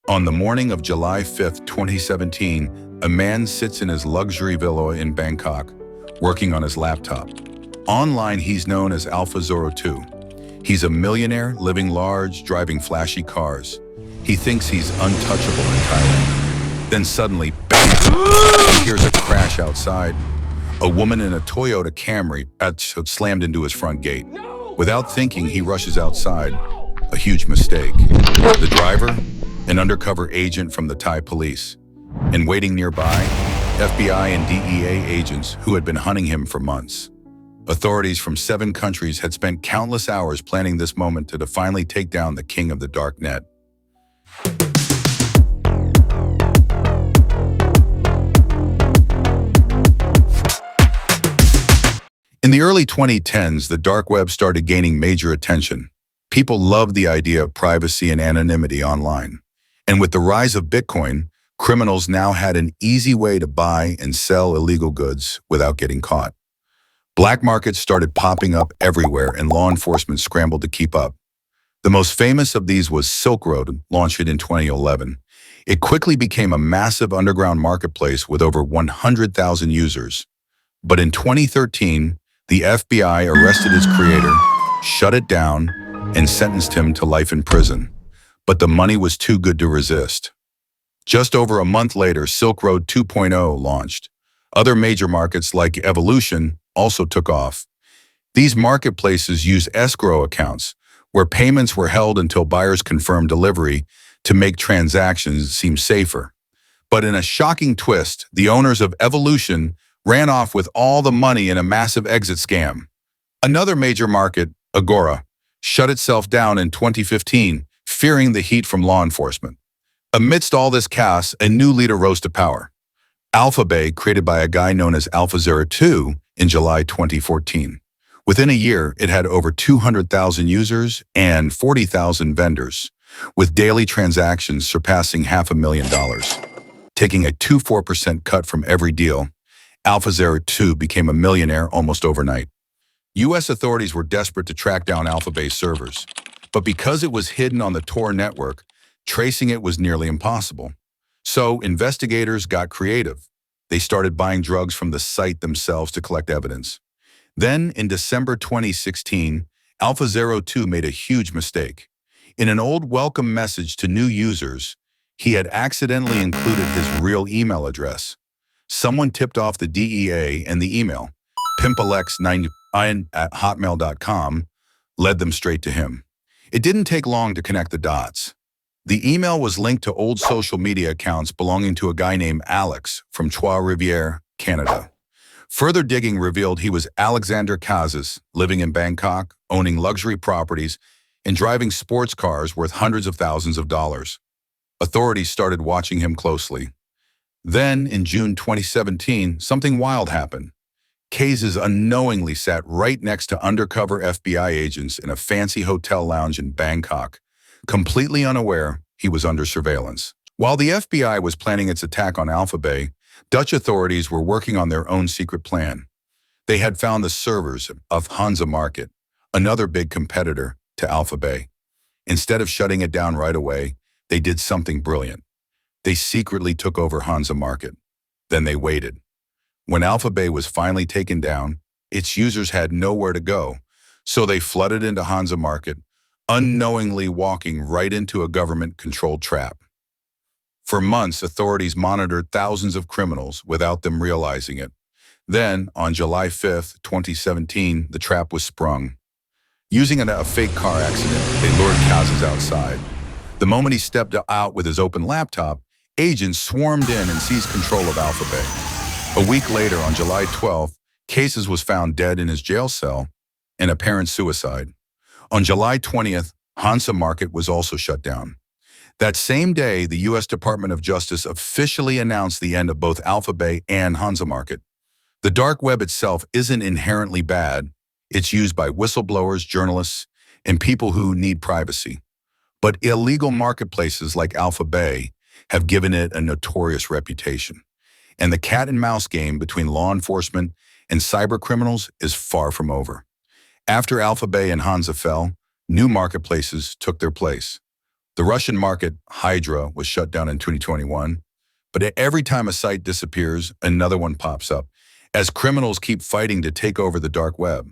On the morning of July 5th, 2017, a man sits in his luxury villa in Bangkok, working on his laptop. Online, he's known as Alpha Zero 2. He's a millionaire, living large, driving flashy cars. He thinks he's untouchable in Thailand. Then suddenly, bam! He hears a crash outside. A woman in a Toyota Camry slammed into his front gate. Without thinking, he rushes outside. A huge mistake. The driver? An undercover agent from the Thai police. And waiting nearby, FBI and DEA agents who had been hunting him for months. Authorities from 7 countries had spent countless hours planning this moment to finally take down the king of the Darknet. In the early 2010s, the dark web started gaining major attention. People loved the idea of privacy and anonymity online. And with the rise of Bitcoin, criminals now had an easy way to buy and sell illegal goods without getting caught. Black markets started popping up everywhere, and law enforcement scrambled to keep up. The most famous of these was Silk Road, launched in 2011. It quickly became a massive underground marketplace with over 100,000 users. But in 2013, the FBI arrested its creator, shut it down, and sentenced him to life in prison. But the money was too good to resist. Just over a month later, Silk Road 2.0 launched. Other major markets like Evolution also took off. These marketplaces use escrow accounts, where payments were held until buyers confirmed delivery to make transactions seem safer. But in a shocking twist, the owners of Evolution ran off with all the money in a massive exit scam. Another major market, Agora, shut itself down in 2015, fearing the heat from law enforcement. Amidst all this chaos, a new leader rose to power. Alphabay, created by a guy known as Alpha Zero 2 in July 2014. Within a year, it had over 200,000 users and 40,000 vendors, with daily transactions surpassing $500,000. Taking a 24% cut from every deal, Alpha Zero 2 became a millionaire almost overnight. U.S. authorities were desperate to track down Alphabay's servers, but because it was hidden on the Tor network, tracing it was nearly impossible. So investigators got creative. They started buying drugs from the site themselves to collect evidence. Then, in December 2016, Alpha Zero 2 made a huge mistake. In an old welcome message to new users, he had accidentally included his real email address. Someone tipped off the DEA, and the email, pimpalex9@hotmail.com, led them straight to him. It didn't take long to connect the dots. The email was linked to old social media accounts belonging to a guy named Alex from Trois-Rivières, Canada. Further digging revealed he was Alexander Kazis, living in Bangkok, owning luxury properties, and driving sports cars worth hundreds of thousands of dollars. Authorities started watching him closely. Then, in June 2017, something wild happened. Kazis unknowingly sat right next to undercover FBI agents in a fancy hotel lounge in Bangkok. Completely unaware, he was under surveillance. While the FBI was planning its attack on Alphabay, Dutch authorities were working on their own secret plan. They had found the servers of Hansa Market, another big competitor to Alphabay. Instead of shutting it down right away, they did something brilliant. They secretly took over Hansa Market. Then they waited. When Alphabay was finally taken down, its users had nowhere to go, so they flooded into Hansa Market, unknowingly walking right into a government-controlled trap. For months, authorities monitored thousands of criminals without them realizing it. Then, on July 5th, 2017, the trap was sprung. Using a fake car accident, they lured Kazis outside. The moment he stepped out with his open laptop, agents swarmed in and seized control of Alphabay. A week later, on July 12th, Kazis was found dead in his jail cell, an apparent suicide. On July 20th, Hansa Market was also shut down. That same day, the U.S. Department of Justice officially announced the end of both Alphabay and Hansa Market. The dark web itself isn't inherently bad. It's used by whistleblowers, journalists, and people who need privacy. But illegal marketplaces like Alphabay have given it a notorious reputation. And the cat and mouse game between law enforcement and cybercriminals is far from over. After Alphabay and Hansa fell, new marketplaces took their place. The Russian market, Hydra, was shut down in 2021, but every time a site disappears, another one pops up, as criminals keep fighting to take over the dark web.